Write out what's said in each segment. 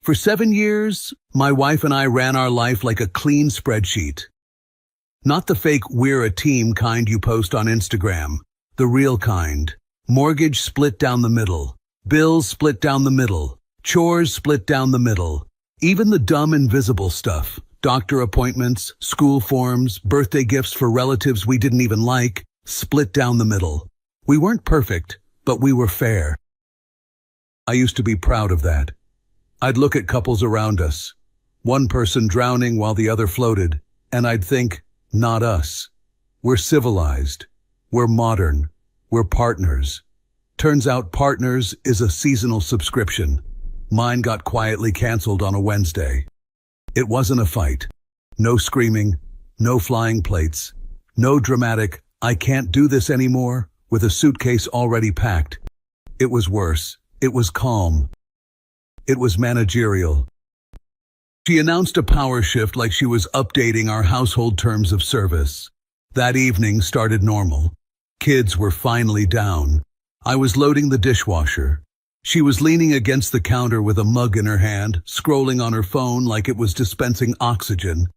For 7 years, my wife and I ran our life like a clean spreadsheet. Not the fake "we're a team" kind you post on Instagram. The real kind. Mortgage split down the middle. Bills split down the middle. Chores split down the middle. Even the dumb invisible stuff. Doctor appointments, school forms, birthday gifts for relatives we didn't even like, split down the middle. We weren't perfect, but we were fair. I used to be proud of that. I'd look at couples around us, one person drowning while the other floated, and I'd think, not us. We're civilized. We're modern. We're partners. Turns out partners is a seasonal subscription. Mine got quietly canceled on a Wednesday. It wasn't a fight. No screaming, no flying plates, no dramatic, "I can't do this anymore," with a suitcase already packed. It was worse. It was calm. It was managerial. She announced a power shift like she was updating our household terms of service. That evening started normal. Kids were finally down. I was loading the dishwasher. She was leaning against the counter with a mug in her hand, scrolling on her phone like it was dispensing oxygen.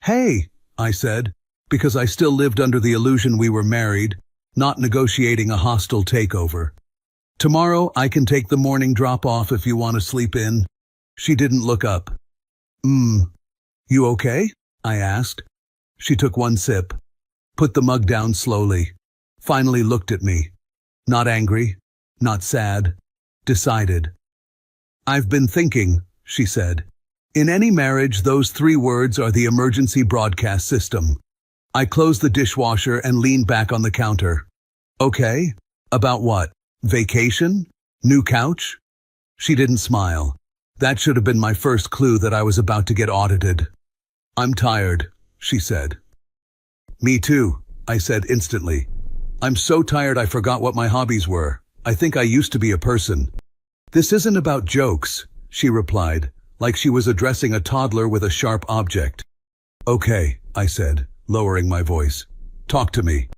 "Hey," I said, because I still lived under the illusion we were married, not negotiating a hostile takeover. "Tomorrow I can take the morning drop-off if you want to sleep in." She didn't look up. You okay?" I asked. She took one sip, put the mug down slowly, finally looked at me. Not angry, not sad, decided. "I've been thinking," she said. "In any marriage, those 3 words are the emergency broadcast system." I closed the dishwasher and leaned back on the counter. "Okay, about what? Vacation? New couch?" She didn't smile. That should have been my first clue that I was about to get audited. "I'm tired," she said. "Me too," I said instantly. "I'm so tired I forgot what my hobbies were. I think I used to be a person." "This isn't about jokes," she replied, like she was addressing a toddler with a sharp object. "Okay," I said, lowering my voice. "Talk to me."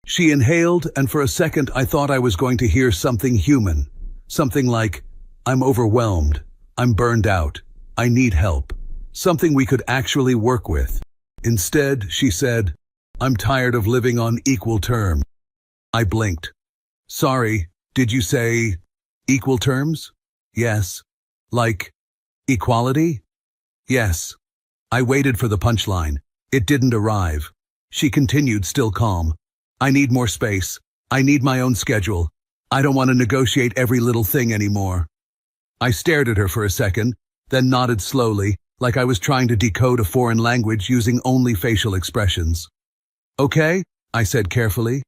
She inhaled, and for a second I thought I was going to hear something human. Something like, "I'm overwhelmed. I'm burned out. I need help." Something we could actually work with. Instead, she said, "I'm tired of living on equal terms." I blinked. "Sorry, did you say equal terms?" "Yes." "Like equality?" "Yes." I waited for the punchline. It didn't arrive. She continued, still calm. "I need more space. I need my own schedule. I don't want to negotiate every little thing anymore." I stared at her for a second, then nodded slowly, like I was trying to decode a foreign language using only facial expressions. "Okay," I said carefully.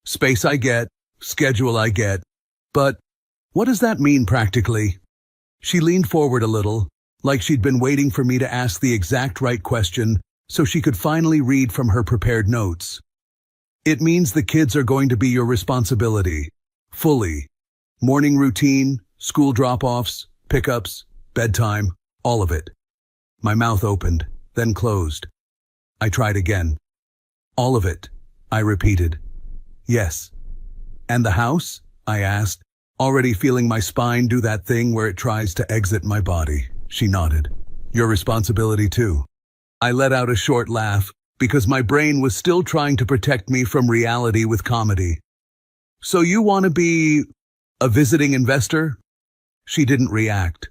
"Space I get, schedule I get. But what does that mean practically?" She leaned forward a little, like she'd been waiting for me to ask the exact right question so she could finally read from her prepared notes. "It means the kids are going to be your responsibility. Fully. Morning routine, school drop-offs, pickups, bedtime, all of it." My mouth opened, then closed. I tried again. "All of it," I repeated. "Yes." "And the house?" I asked, already feeling my spine do that thing where it tries to exit my body. She nodded. "Your responsibility too." I let out a short laugh, because my brain was still trying to protect me from reality with comedy. "So you want to be a visiting investor?" She didn't react.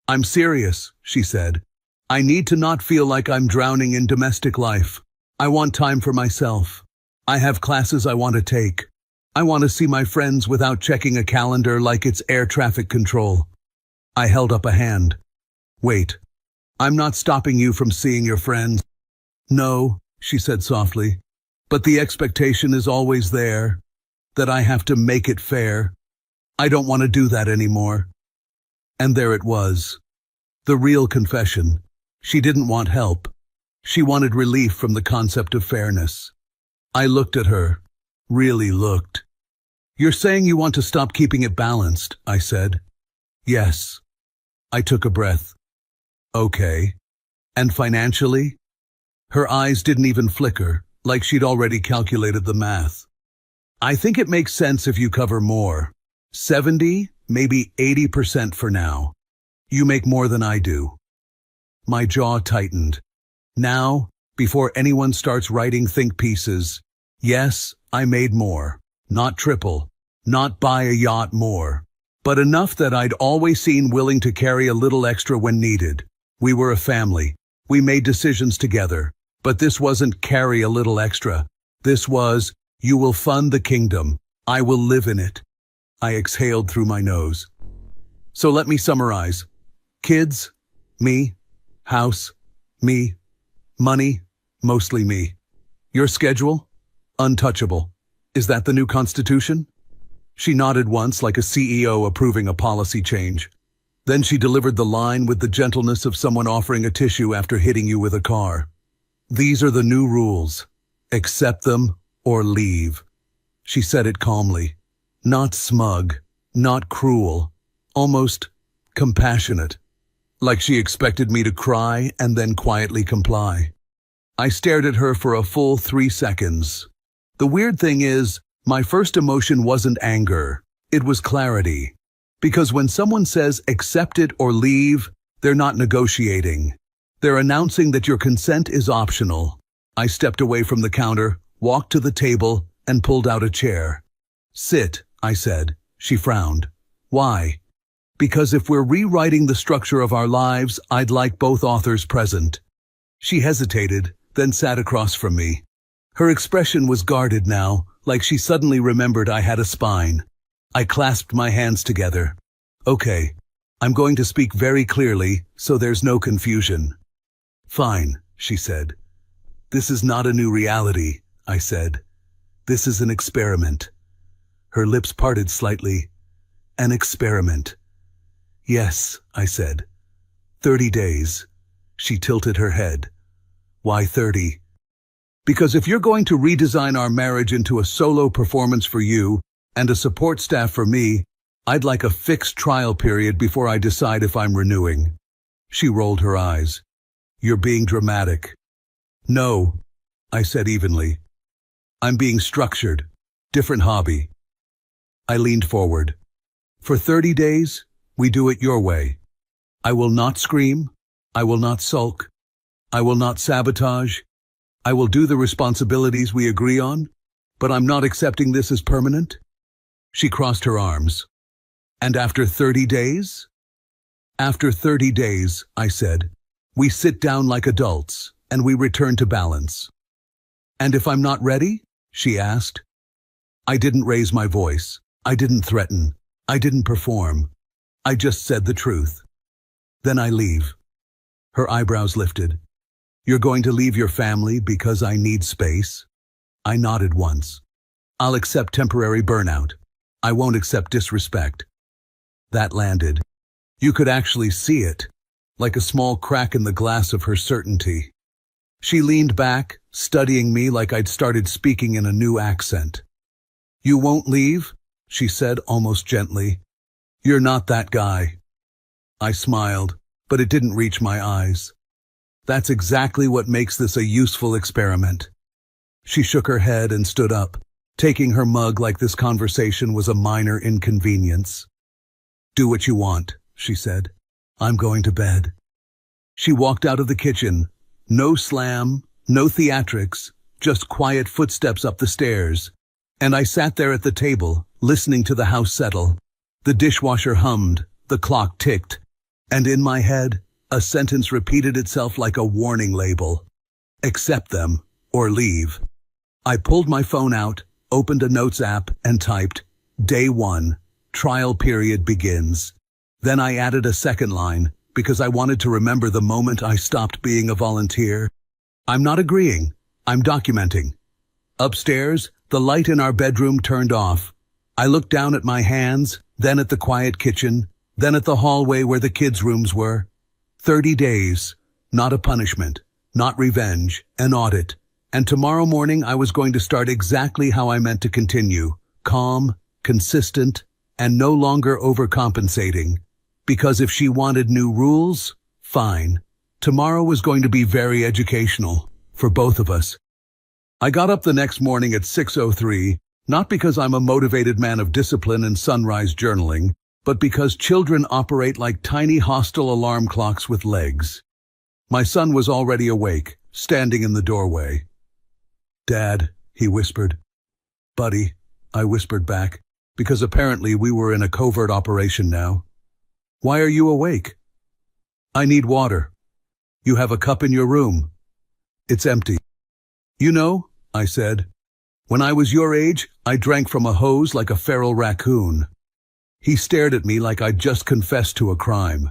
"I'm serious," she said. "I need to not feel like I'm drowning in domestic life. I want time for myself. I have classes I want to take. I want to see my friends without checking a calendar like it's air traffic control." I held up a hand. "Wait, I'm not stopping you from seeing your friends." "No," she said softly, "but the expectation is always there, that I have to make it fair. I don't want to do that anymore." And there it was. The real confession. She didn't want help. She wanted relief from the concept of fairness. I looked at her. Really looked. "You're saying you want to stop keeping it balanced," I said. "Yes." I took a breath. "Okay. And financially?" Her eyes didn't even flicker, like she'd already calculated the math. "I think it makes sense if you cover more. 70, maybe 80% for now. You make more than I do. My jaw tightened. Now, before anyone starts writing think pieces, yes, I made more. Not triple, not buy a yacht more, but enough that I'd always seen willing to carry a little extra when needed. We were a family. We made decisions together. But this wasn't carry a little extra. This was, you will fund the kingdom. I will live in it. I exhaled through my nose. So let me summarize. Kids, me. House, me. Money, mostly me. Your schedule? Untouchable. Is that the new constitution? She nodded once like a CEO approving a policy change. Then she delivered the line with the gentleness of someone offering a tissue after hitting you with a car. These are the new rules. Accept them or leave. She said it calmly. Not smug, not cruel, almost compassionate. Like she expected me to cry and then quietly comply. I stared at her for a full 3 seconds. The weird thing is, my first emotion wasn't anger. It was clarity. Because when someone says accept it or leave, they're not negotiating. They're announcing that your consent is optional. I stepped away from the counter, walked to the table, and pulled out a chair. Sit, I said. She frowned. Why? Because if we're rewriting the structure of our lives, I'd like both authors present. She hesitated, then sat across from me. Her expression was guarded now, like she suddenly remembered I had a spine. I clasped my hands together. Okay, I'm going to speak very clearly, so there's no confusion. Fine, she said. This is not a new reality, I said. This is an experiment. Her lips parted slightly. An experiment. Yes, I said. 30 days. She tilted her head. Why 30? Because if you're going to redesign our marriage into a solo performance for you and a support staff for me, I'd like a fixed trial period before I decide if I'm renewing. She rolled her eyes. You're being dramatic. No, I said evenly. I'm being structured. Different hobby. I leaned forward. For 30 days, we do it your way. I will not scream. I will not sulk. I will not sabotage. I will do the responsibilities we agree on, but I'm not accepting this as permanent. She crossed her arms. And after 30 days? After 30 days, I said, we sit down like adults, and we return to balance. And if I'm not ready? She asked. I didn't raise my voice. I didn't threaten. I didn't perform. I just said the truth. Then I leave. Her eyebrows lifted. You're going to leave your family because I need space? I nodded once. I'll accept temporary burnout. I won't accept disrespect. That landed. You could actually see it, like a small crack in the glass of her certainty. She leaned back, studying me like I'd started speaking in a new accent. You won't leave? She said almost gently. You're not that guy. I smiled, but it didn't reach my eyes. That's exactly what makes this a useful experiment. She shook her head and stood up, taking her mug like this conversation was a minor inconvenience. Do what you want, she said. I'm going to bed. She walked out of the kitchen. No slam, no theatrics, just quiet footsteps up the stairs. And I sat there at the table, listening to the house settle. The dishwasher hummed, the clock ticked, and in my head, a sentence repeated itself like a warning label. Accept them, or leave. I pulled my phone out, opened a notes app, and typed, Day 1, trial period begins. Then I added a second line, because I wanted to remember the moment I stopped being a volunteer. I'm not agreeing, I'm documenting. Upstairs, the light in our bedroom turned off. I looked down at my hands, then at the quiet kitchen, then at the hallway where the kids' rooms were. 30 days, not a punishment, not revenge, an audit. And tomorrow morning I was going to start exactly how I meant to continue, calm, consistent, and no longer overcompensating. Because if she wanted new rules, fine. Tomorrow was going to be very educational, for both of us. I got up the next morning at 6:03, not because I'm a motivated man of discipline and sunrise journaling, but because children operate like tiny hostile alarm clocks with legs. My son was already awake, standing in the doorway. "Dad," he whispered. "Buddy," I whispered back, because apparently we were in a covert operation now. "Why are you awake?" "I need water." "You have a cup in your room." "It's empty." "You know," I said, "when I was your age, I drank from a hose like a feral raccoon." He stared at me like I'd just confessed to a crime.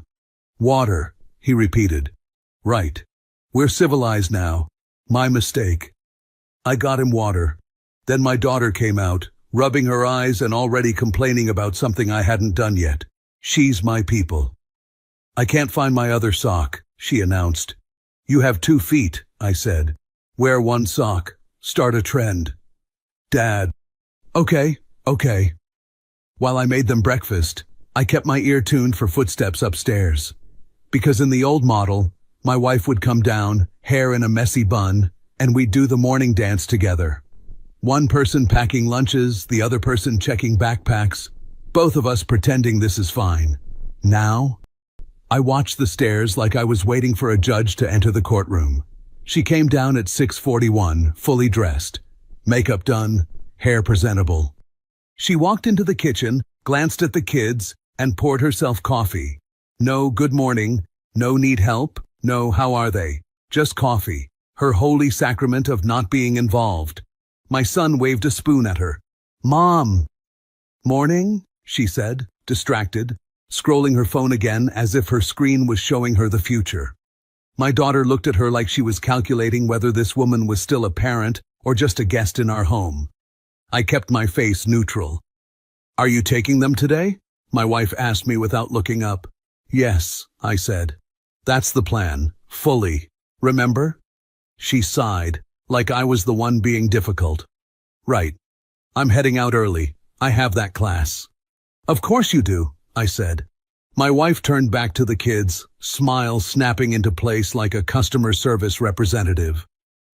"Water," he repeated. "Right. We're civilized now. My mistake." I got him water. Then my daughter came out, rubbing her eyes and already complaining about something I hadn't done yet. She's my people. "I can't find my other sock," she announced. "You have 2 feet," I said. "Wear one sock. Start a trend." "Dad." Okay. While I made them breakfast, I kept my ear tuned for footsteps upstairs. Because in the old model, my wife would come down, hair in a messy bun, and we'd do the morning dance together. One person packing lunches, the other person checking backpacks, both of us pretending this is fine. Now, I watched the stairs like I was waiting for a judge to enter the courtroom. She came down at 6:41, fully dressed, makeup done, hair presentable. She walked into the kitchen, glanced at the kids, and poured herself coffee. No "good morning," no "need help," no "how are they," just coffee, her holy sacrament of not being involved. My son waved a spoon at her. "Mom." "Morning," she said, distracted, scrolling her phone again as if her screen was showing her the future. My daughter looked at her like she was calculating whether this woman was still a parent or just a guest in our home. I kept my face neutral. "Are you taking them today?" my wife asked me without looking up. "Yes," I said. "That's the plan, fully. Remember?" She sighed, like I was the one being difficult. "Right. I'm heading out early. I have that class." "Of course you do," I said. My wife turned back to the kids, smile snapping into place like a customer service representative.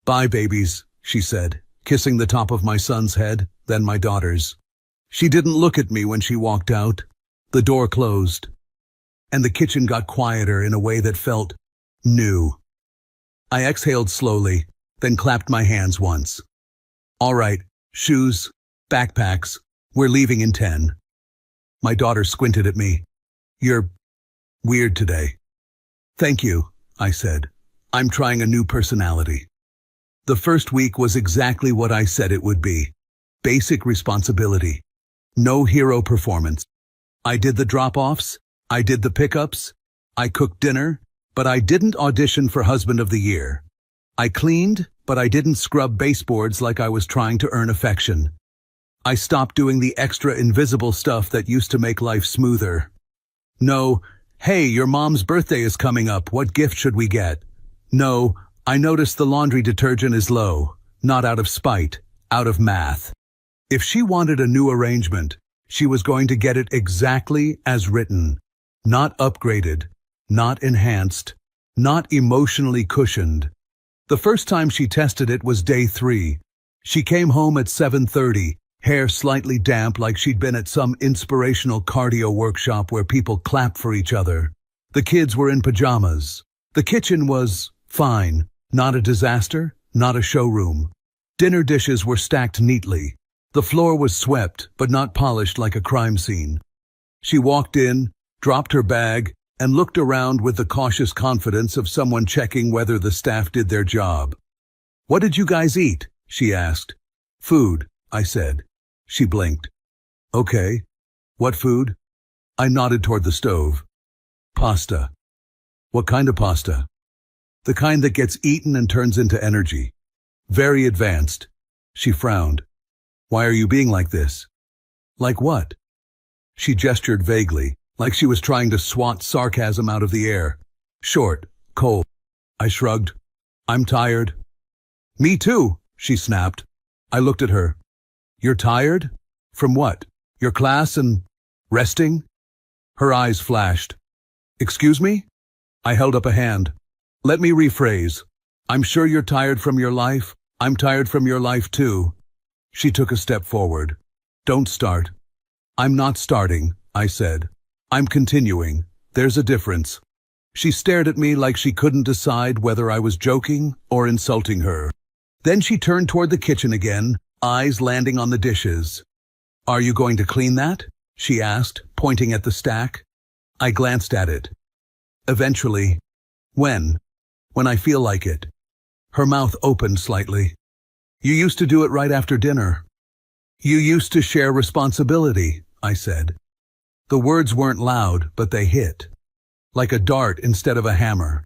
"Bye, babies," she said, kissing the top of my son's head, then my daughter's. She didn't look at me when she walked out. The door closed, and the kitchen got quieter in a way that felt new. I exhaled slowly, then clapped my hands once. "All right, shoes, backpacks, we're leaving in 10. My daughter squinted at me. "You're weird today." "Thank you," I said. "I'm trying a new personality." The first week was exactly what I said it would be. Basic responsibility. No hero performance. I did the drop-offs, I did the pickups, I cooked dinner, but I didn't audition for Husband of the Year. I cleaned, but I didn't scrub baseboards like I was trying to earn affection. I stopped doing the extra invisible stuff that used to make life smoother. No, "Hey, your mom's birthday is coming up, what gift should we get?" No, "I noticed the laundry detergent is low," not out of spite, out of math. If she wanted a new arrangement, she was going to get it exactly as written. Not upgraded, not enhanced, not emotionally cushioned. The first time she tested it was day 3. She came home at 7:30, hair slightly damp like she'd been at some inspirational cardio workshop where people clap for each other. The kids were in pajamas. The kitchen was fine, not a disaster, not a showroom. Dinner dishes were stacked neatly. The floor was swept, but not polished like a crime scene. She walked in, dropped her bag, and looked around with the cautious confidence of someone checking whether the staff did their job. "What did you guys eat?" she asked. "Food," I said. She blinked. "Okay. What food?" I nodded toward the stove. "Pasta." "What kind of pasta?" "The kind that gets eaten and turns into energy." "Very advanced." She frowned. "Why are you being like this?" "Like what?" She gestured vaguely, like she was trying to swat sarcasm out of the air. "Short, cold." I shrugged. "I'm tired." "Me too," she snapped. I looked at her. "You're tired? From what? Your class and resting?" Her eyes flashed. "Excuse me?" I held up a hand. "Let me rephrase. I'm sure you're tired from your life. I'm tired from your life too." She took a step forward. "Don't start." "I'm not starting," I said. I'm continuing. There's a difference. She stared at me like she couldn't decide whether I was joking or insulting her. Then she turned toward the kitchen again, eyes landing on the dishes. Are you going to clean that? She asked, pointing at the stack. I glanced at it. Eventually. When? When I feel like it. Her mouth opened slightly. You used to do it right after dinner. You used to share responsibility, I said. The words weren't loud, but they hit. Like a dart instead of a hammer.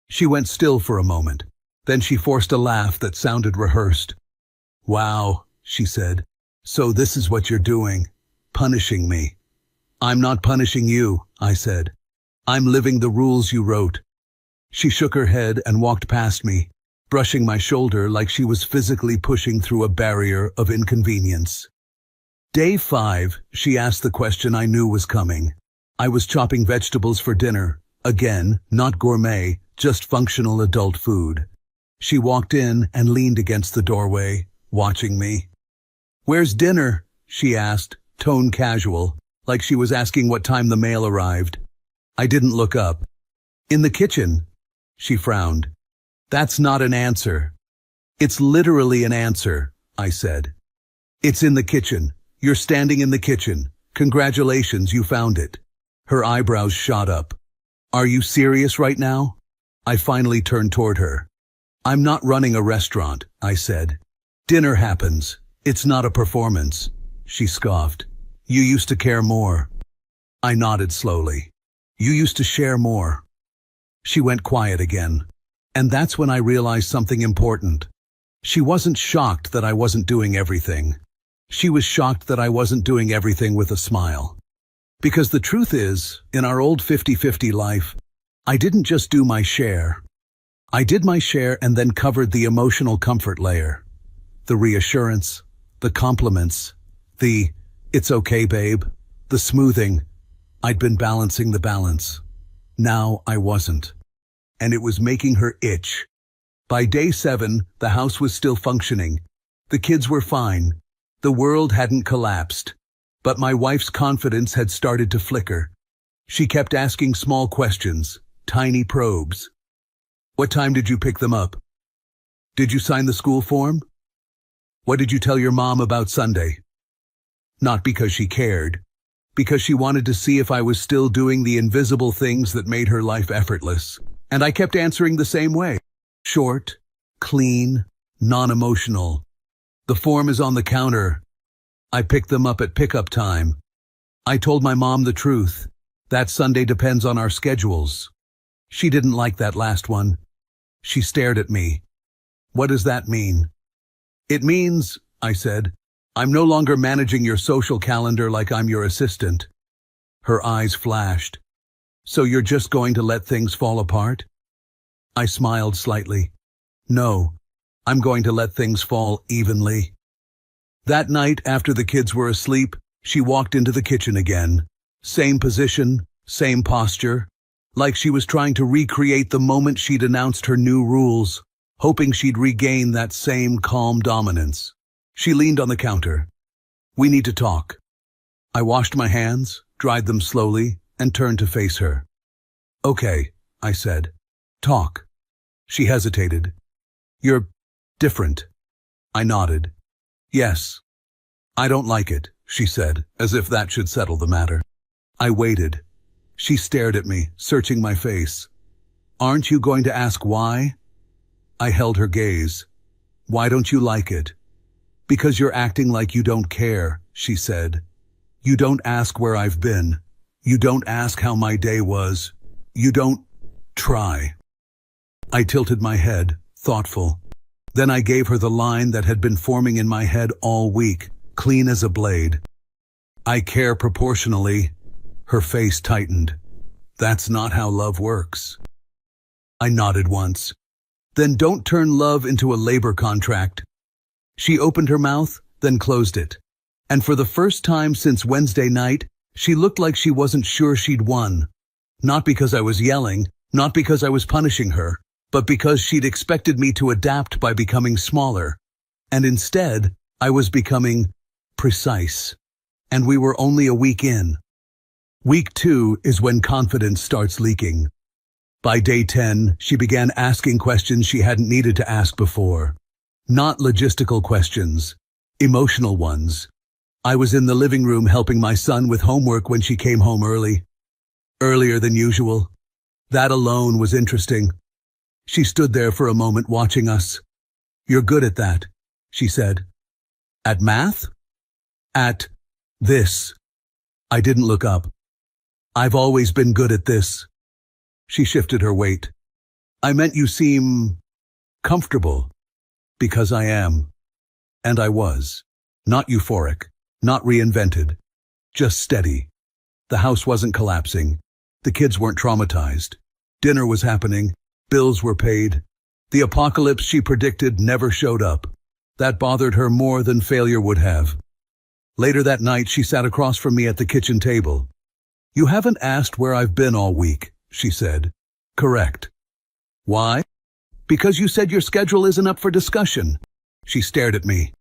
She went still for a moment. Then she forced a laugh that sounded rehearsed. Wow, she said. So this is what you're doing. Punishing me. I'm not punishing you, I said. I'm living the rules you wrote. She shook her head and walked past me, brushing my shoulder like she was physically pushing through a barrier of inconvenience. Day 5, she asked the question I knew was coming. I was chopping vegetables for dinner. Again, not gourmet, just functional adult food. She walked in and leaned against the doorway, watching me. Where's dinner? She asked, tone casual, like she was asking what time the mail arrived. I didn't look up. In the kitchen. She frowned. That's not an answer. It's literally an answer, I said. It's in the kitchen. You're standing in the kitchen. Congratulations, you found it. Her eyebrows shot up. Are you serious right now? I finally turned toward her. I'm not running a restaurant, I said. Dinner happens. It's not a performance. She scoffed. You used to care more. I nodded slowly. You used to share more. She went quiet again. And that's when I realized something important. She wasn't shocked that I wasn't doing everything. She was shocked that I wasn't doing everything with a smile. Because the truth is, in our old 50-50 life, I didn't just do my share. I did my share and then covered the emotional comfort layer. The reassurance, the compliments, the, it's okay, babe, the smoothing. I'd been balancing the balance. Now I wasn't. And it was making her itch. By day 7, the house was still functioning. The kids were fine. The world hadn't collapsed. But my wife's confidence had started to flicker. She kept asking small questions, tiny probes. What time did you pick them up? Did you sign the school form? What did you tell your mom about Sunday? Not because she cared. Because she wanted to see if I was still doing the invisible things that made her life effortless. And I kept answering the same way. Short, clean, non-emotional. The form is on the counter. I picked them up at pickup time. I told my mom the truth. That Sunday depends on our schedules. She didn't like that last one. She stared at me. What does that mean? It means, I said, I'm no longer managing your social calendar like I'm your assistant. Her eyes flashed. So you're just going to let things fall apart? I smiled slightly. No, I'm going to let things fall evenly. That night, after the kids were asleep, she walked into the kitchen again. Same position, same posture, like she was trying to recreate the moment she'd announced her new rules, hoping she'd regain that same calm dominance. She leaned on the counter. We need to talk. I washed my hands, dried them slowly, and turned to face her. Okay, I said. Talk. She hesitated. You're different. I nodded. Yes. I don't like it, she said, as if that should settle the matter. I waited. She stared at me, searching my face. Aren't you going to ask why? I held her gaze. Why don't you like it? Because you're acting like you don't care, she said. You don't ask where I've been. You don't ask how my day was. You don't try. I tilted my head, thoughtful. Then I gave her the line that had been forming in my head all week, clean as a blade. I care proportionally. Her face tightened. That's not how love works. I nodded once. Then don't turn love into a labor contract. She opened her mouth, then closed it. And for the first time since Wednesday night, she looked like she wasn't sure she'd won. Not because I was yelling, not because I was punishing her, but because she'd expected me to adapt by becoming smaller. And instead, I was becoming precise. And we were only a week in. Week 2 is when confidence starts leaking. By day 10, she began asking questions she hadn't needed to ask before. Not logistical questions, emotional ones. I was in the living room helping my son with homework when she came home early. Earlier than usual. That alone was interesting. She stood there for a moment watching us. "You're good at that," she said. "At math?" "At this." I didn't look up. "I've always been good at this." She shifted her weight. "I meant you seem comfortable." "Because I am." And I was. Not euphoric, not reinvented, just steady. The house wasn't collapsing. The kids weren't traumatized. Dinner was happening. Bills were paid. The apocalypse she predicted never showed up. That bothered her more than failure would have. Later that night, she sat across from me at the kitchen table. "You haven't asked where I've been all week," she said. "Correct." "Why?" "Because you said your schedule isn't up for discussion." She stared at me.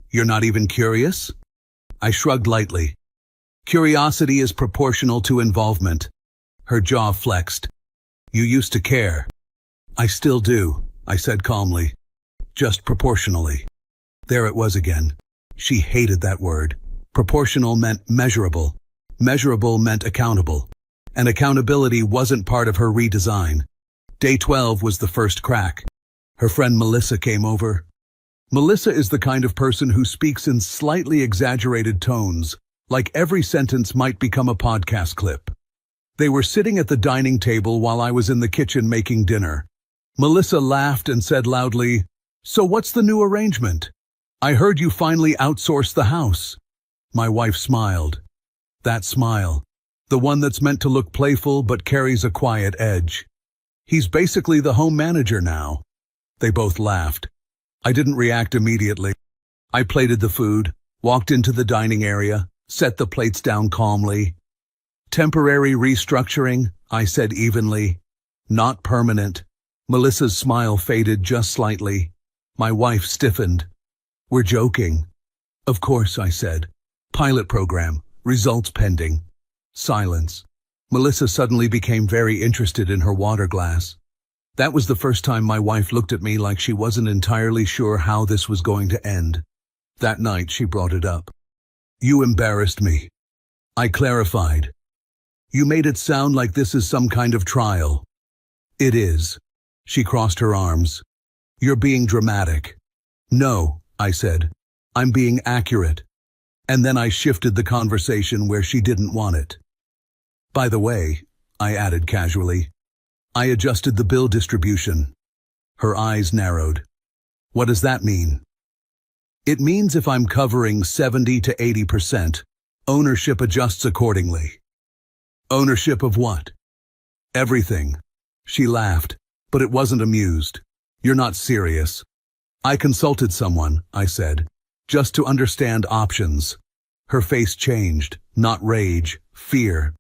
"You're not even curious?" I shrugged lightly. "Curiosity is proportional to involvement." Her jaw flexed. "You used to care." "I still do," I said calmly. "Just proportionally." There it was again. She hated that word. Proportional meant measurable. Measurable meant accountable. And accountability wasn't part of her redesign. Day 12 was the first crack. Her friend Melissa came over. Melissa is the kind of person who speaks in slightly exaggerated tones, like every sentence might become a podcast clip. They were sitting at the dining table while I was in the kitchen making dinner. Melissa laughed and said loudly, "So what's the new arrangement? I heard you finally outsourced the house." My wife smiled. That smile. The one that's meant to look playful but carries a quiet edge. "He's basically the home manager now." They both laughed. I didn't react immediately. I plated the food, walked into the dining area, set the plates down calmly. "Temporary restructuring," I said evenly. "Not permanent." Melissa's smile faded just slightly. My wife stiffened. "We're joking." "Of course," I said. "Pilot program, results pending." Silence. Melissa suddenly became very interested in her water glass. That was the first time my wife looked at me like she wasn't entirely sure how this was going to end. That night she brought it up. "You embarrassed me." I clarified. "You made it sound like this is some kind of trial." "It is." She crossed her arms. "You're being dramatic." "No," I said. "I'm being accurate." And then I shifted the conversation where she didn't want it. "By the way," I added casually, "I adjusted the bill distribution." Her eyes narrowed. "What does that mean?" "It means if I'm covering 70 to 80%, ownership adjusts accordingly." "Ownership of what?" "Everything." She laughed, but it wasn't amused. "You're not serious." "I consulted someone," I said, "just to understand options." Her face changed, not rage, fear.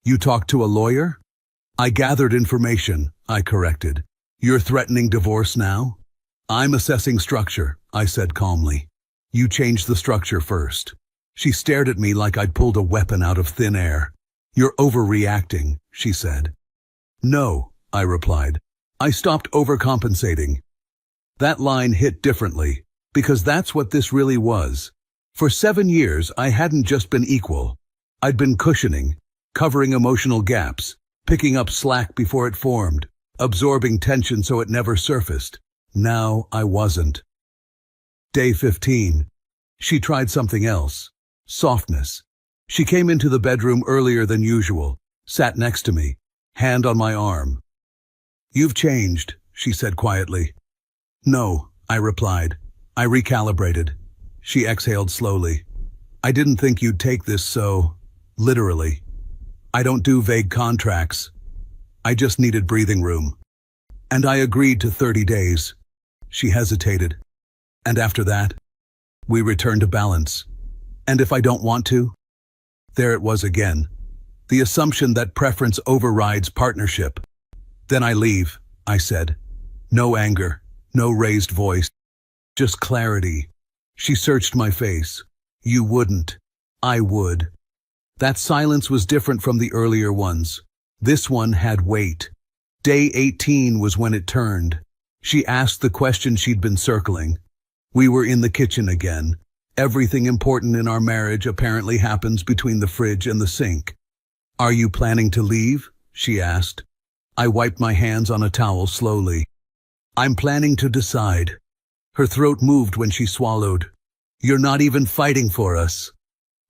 "You talked to a lawyer?" "I gathered information," I corrected. "You're threatening divorce now?" "I'm assessing structure," I said calmly. "You changed the structure first." She stared at me like I'd pulled a weapon out of thin air. "You're overreacting," she said. "No," I replied. "I stopped overcompensating." That line hit differently, because that's what this really was. For 7 years, I hadn't just been equal. I'd been cushioning, covering emotional gaps, picking up slack before it formed, absorbing tension so it never surfaced. Now I wasn't. Day 15. She tried something else. Softness. She came into the bedroom earlier than usual, sat next to me, hand on my arm. "You've changed," she said quietly. "No," I replied. I recalibrated. She exhaled slowly. "I didn't think you'd take this so literally. I don't do vague contracts. I just needed breathing room." And I agreed to 30 days. She hesitated. "And after that?" "We return to balance." "And if I don't want to?" There it was again. The assumption that preference overrides partnership. "Then I leave," I said. No anger, no raised voice, just clarity. She searched my face. "You wouldn't." "I would." That silence was different from the earlier ones. This one had weight. Day 18 was when it turned. She asked the question she'd been circling. We were in the kitchen again. Everything important in our marriage apparently happens between the fridge and the sink. Are you planning to leave? She asked. I wiped my hands on a towel slowly. I'm planning to decide. Her throat moved when she swallowed. You're not even fighting for us.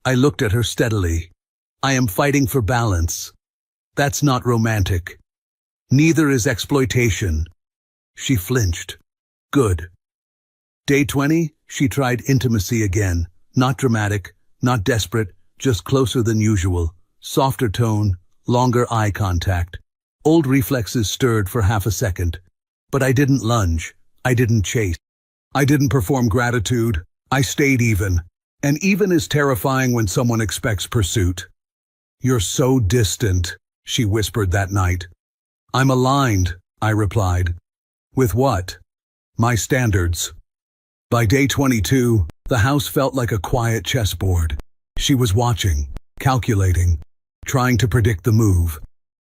I looked at her steadily. I am fighting for balance. That's not romantic. Neither is exploitation. She flinched. Good. Day 20, she tried intimacy again. Not dramatic, not desperate, just closer than usual. Softer tone, longer eye contact. Old reflexes stirred for half a second. But I didn't lunge. I didn't chase. I didn't perform gratitude. I stayed even. And even is terrifying when someone expects pursuit. You're so distant, she whispered that night. I'm aligned, I replied. With what? My standards. By day 22, the house felt like a quiet chessboard. She was watching, calculating, trying to predict the move.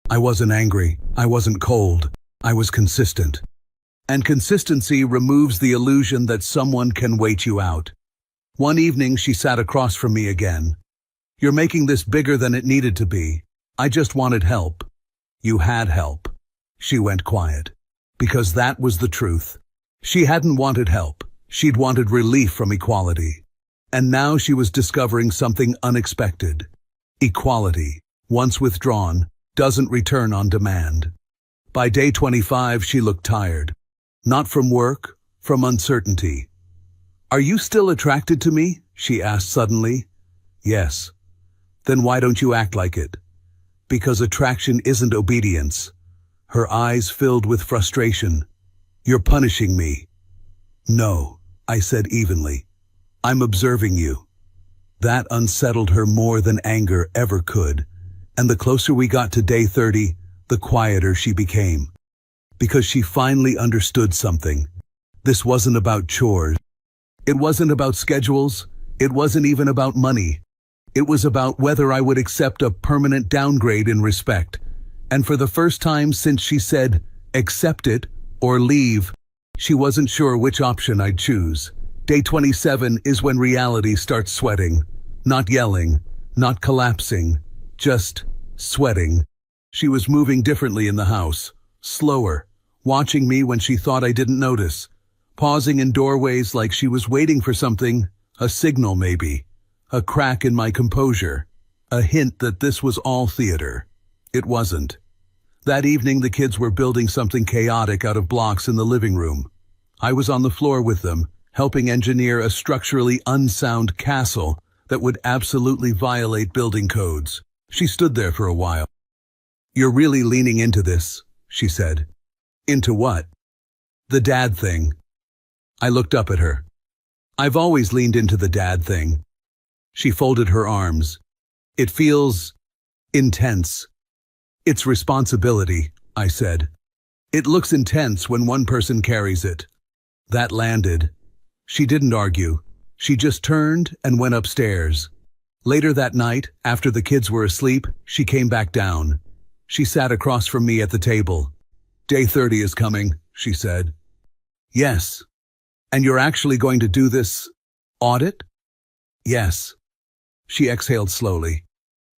I wasn't angry. I wasn't cold. I was consistent. And consistency removes the illusion that someone can wait you out. One evening, she sat across from me again. You're making this bigger than it needed to be. I just wanted help. You had help. She went quiet. Because that was the truth. She hadn't wanted help. She'd wanted relief from equality. And now she was discovering something unexpected. Equality, once withdrawn, doesn't return on demand. By day 25, she looked tired. Not from work, from uncertainty. Are you still attracted to me? She asked suddenly. Yes. Then why don't you act like it? Because attraction isn't obedience. Her eyes filled with frustration. You're punishing me. No, I said evenly. I'm observing you. That unsettled her more than anger ever could. And the closer we got to day 30, the quieter she became. Because she finally understood something. This wasn't about chores. It wasn't about schedules. It wasn't even about money. It was about whether I would accept a permanent downgrade in respect. And for the first time since she said, accept it or leave, she wasn't sure which option I'd choose. Day 27 is when reality starts sweating. Not yelling, not collapsing, just sweating. She was moving differently in the house, slower, watching me when she thought I didn't notice, pausing in doorways like she was waiting for something, a signal maybe, a crack in my composure, a hint that this was all theater. It wasn't. That evening the kids were building something chaotic out of blocks in the living room. I was on the floor with them, helping engineer a structurally unsound castle that would absolutely violate building codes. She stood there for a while. You're really leaning into this, she said. Into what? The dad thing. I looked up at her. I've always leaned into the dad thing. She folded her arms. It feels intense. It's responsibility, I said. It looks intense when one person carries it. That landed. She didn't argue. She just turned and went upstairs. Later that night, after the kids were asleep, she came back down. She sat across from me at the table. Day 30 is coming, she said. Yes. And you're actually going to do this audit? Yes. She exhaled slowly.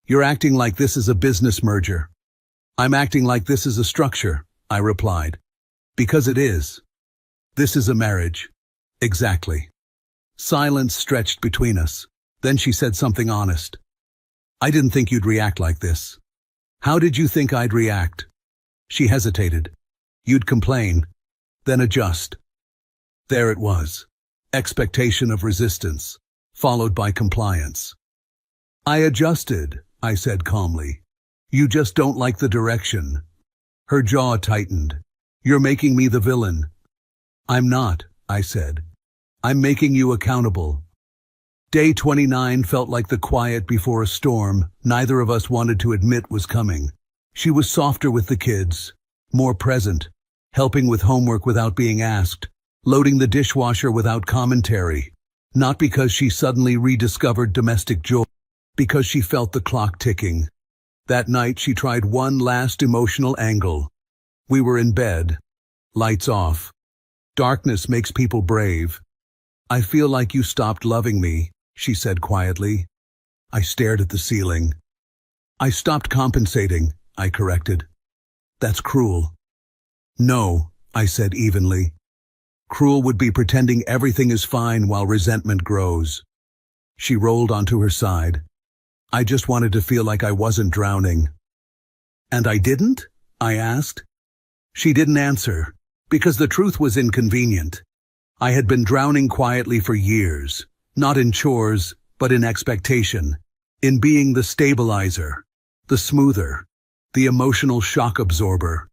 You're acting like this is a business merger. I'm acting like this is a structure, I replied. Because it is. This is a marriage. Exactly. Silence stretched between us. Then she said something honest. I didn't think you'd react like this. How did you think I'd react? She hesitated. You'd complain, then adjust. There it was. Expectation of resistance, followed by compliance. I adjusted, I said calmly. You just don't like the direction. Her jaw tightened. You're making me the villain. I'm not, I said. I'm making you accountable. Day 29 felt like the quiet before a storm neither of us wanted to admit was coming. She was softer with the kids, more present, helping with homework without being asked, loading the dishwasher without commentary, not because she suddenly rediscovered domestic joy, because she felt the clock ticking. That night she tried one last emotional angle. We were in bed. Lights off. Darkness makes people brave. "I feel like you stopped loving me," she said quietly. I stared at the ceiling. "I stopped compensating," I corrected. "That's cruel." "No," I said evenly. "Cruel would be pretending everything is fine while resentment grows." She rolled onto her side. "I just wanted to feel like I wasn't drowning." "And I didn't?" I asked. She didn't answer, because the truth was inconvenient. I had been drowning quietly for years, not in chores, but in expectation, in being the stabilizer, the smoother, the emotional shock absorber.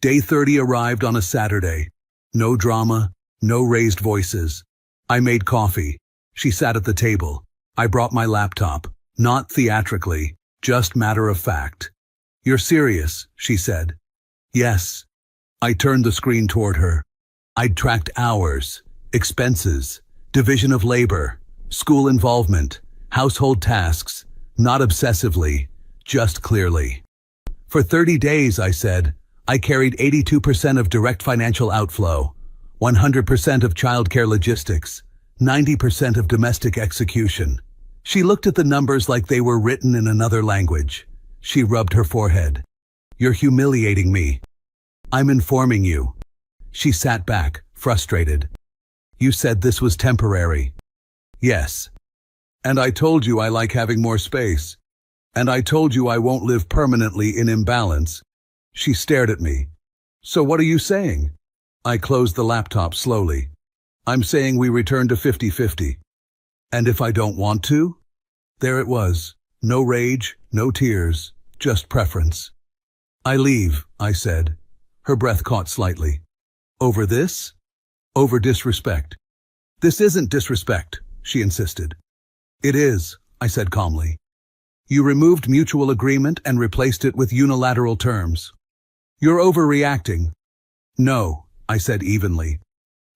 Day 30 arrived on a Saturday. No drama, no raised voices. I made coffee. She sat at the table. I brought my laptop, not theatrically, just matter of fact. "You're serious," she said. "Yes." I turned the screen toward her. I'd tracked hours, expenses, division of labor, school involvement, household tasks, not obsessively, just clearly. For 30 days, I said, I carried 82% of direct financial outflow, 100% of childcare logistics, 90% of domestic execution. She looked at the numbers like they were written in another language. She rubbed her forehead. "You're humiliating me." "I'm informing you." She sat back, frustrated. "You said this was temporary." "Yes. And I told you I like having more space. And I told you I won't live permanently in imbalance." She stared at me. "So what are you saying?" I closed the laptop slowly. "I'm saying we return to 50-50. And if I don't want to?" There it was. No rage, no tears, just preference. "I leave," I said. Her breath caught slightly. "Over this?" "Over disrespect." "This isn't disrespect," she insisted. "It is," I said calmly. "You removed mutual agreement and replaced it with unilateral terms. You're overreacting." "No," I said evenly.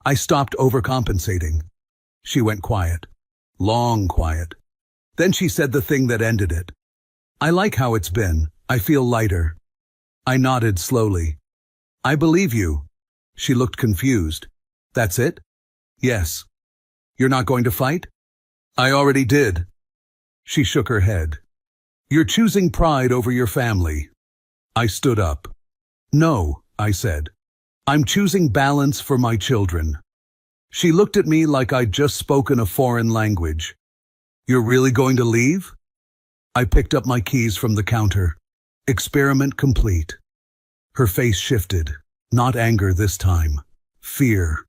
"I stopped overcompensating." She went quiet. Long quiet. Then she said the thing that ended it. "I like how it's been. I feel lighter." I nodded slowly. "I believe you." She looked confused. "That's it?" "Yes." "You're not going to fight?" "I already did." She shook her head. "You're choosing pride over your family." I stood up. "No," I said. "I'm choosing balance for my children." She looked at me like I'd just spoken a foreign language. "You're really going to leave?" I picked up my keys from the counter. Experiment complete. Her face shifted. Not anger this time. Fear.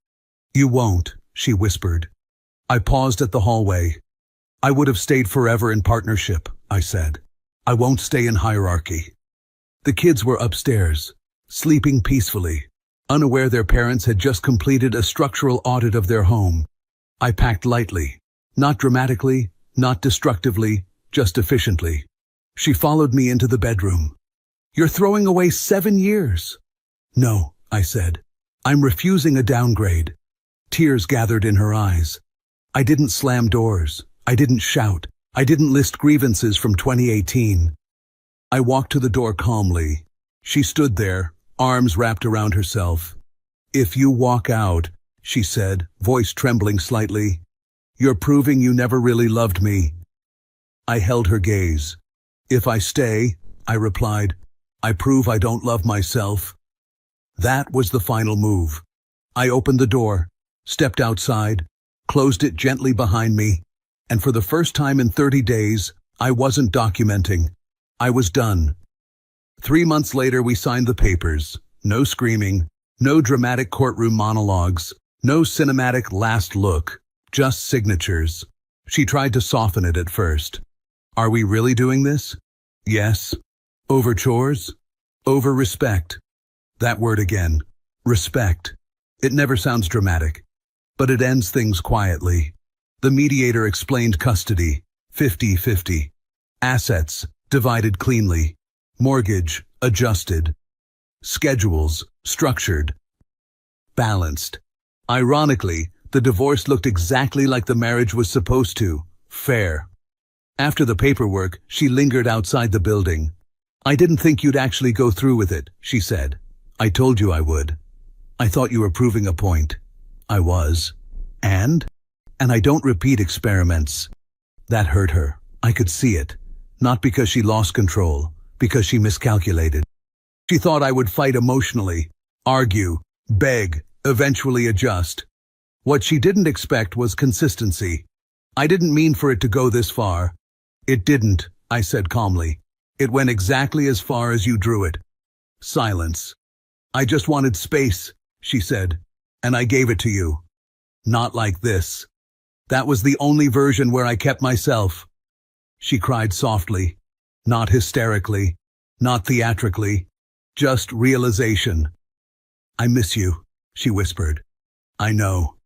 "You won't," she whispered. I paused at the hallway. "I would have stayed forever in partnership," I said. "I won't stay in hierarchy." The kids were upstairs, sleeping peacefully, unaware their parents had just completed a structural audit of their home. I packed lightly, not dramatically, not destructively, just efficiently. She followed me into the bedroom. "You're throwing away 7 years." "No," I said. "I'm refusing a downgrade." Tears gathered in her eyes. I didn't slam doors. I didn't shout. I didn't list grievances from 2018. I walked to the door calmly. She stood there, arms wrapped around herself. "If you walk out," she said, voice trembling slightly, "you're proving you never really loved me." I held her gaze. "If I stay," I replied, "I prove I don't love myself." That was the final move. I opened the door, stepped outside, closed it gently behind me, and for the first time in 30 days, I wasn't documenting. I was done. 3 months later, we signed the papers. No screaming, no dramatic courtroom monologues, no cinematic last look, just signatures. She tried to soften it at first. "Are we really doing this?" "Yes." "Over chores?" "Over respect." That word again. Respect. It never sounds dramatic, but it ends things quietly. The mediator explained custody, 50-50. Assets, divided cleanly. Mortgage, adjusted. Schedules, structured. Balanced. Ironically, the divorce looked exactly like the marriage was supposed to. Fair. After the paperwork, she lingered outside the building. "I didn't think you'd actually go through with it," she said. "I told you I would. I thought you were proving a point." I was. And I don't repeat experiments. That hurt her. I could see it. Not because she lost control, because she miscalculated. She thought I would fight emotionally, argue, beg, eventually adjust. What she didn't expect was consistency. "I didn't mean for it to go this far." "It didn't," I said calmly. "It went exactly as far as you drew it." Silence. "I just wanted space," she said, "and I gave it to you. Not like this. That was the only version where I kept myself." She cried softly, not hysterically, not theatrically, just realization. "I miss you," she whispered. "I know.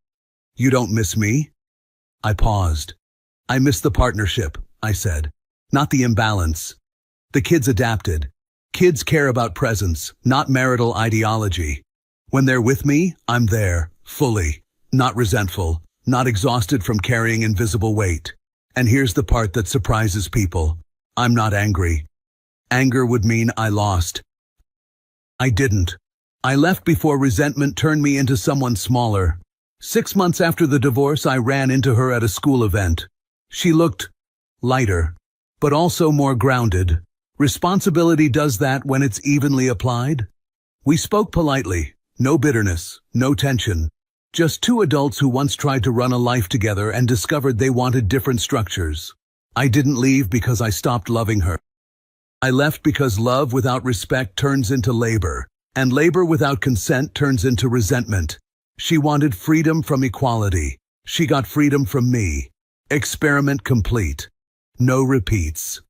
You don't miss me?" I paused. "I miss the partnership," I said, "not the imbalance. The kids adapted. Kids care about presence, not marital ideology. When they're with me, I'm there, fully, not resentful, not exhausted from carrying invisible weight. And here's the part that surprises people. I'm not angry. Anger would mean I lost. I didn't. I left before resentment turned me into someone smaller. 6 months after the divorce, I ran into her at a school event. She looked lighter, but also more grounded. Responsibility does that when it's evenly applied. We spoke politely, no bitterness, no tension. Just two adults who once tried to run a life together and discovered they wanted different structures. I didn't leave because I stopped loving her. I left because love without respect turns into labor, and labor without consent turns into resentment. She wanted freedom from equality. She got freedom from me. Experiment complete. No repeats.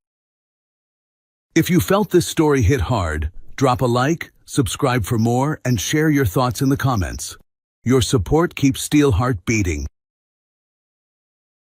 If you felt this story hit hard, drop a like, subscribe for more, and share your thoughts in the comments. Your support keeps Steelheart beating.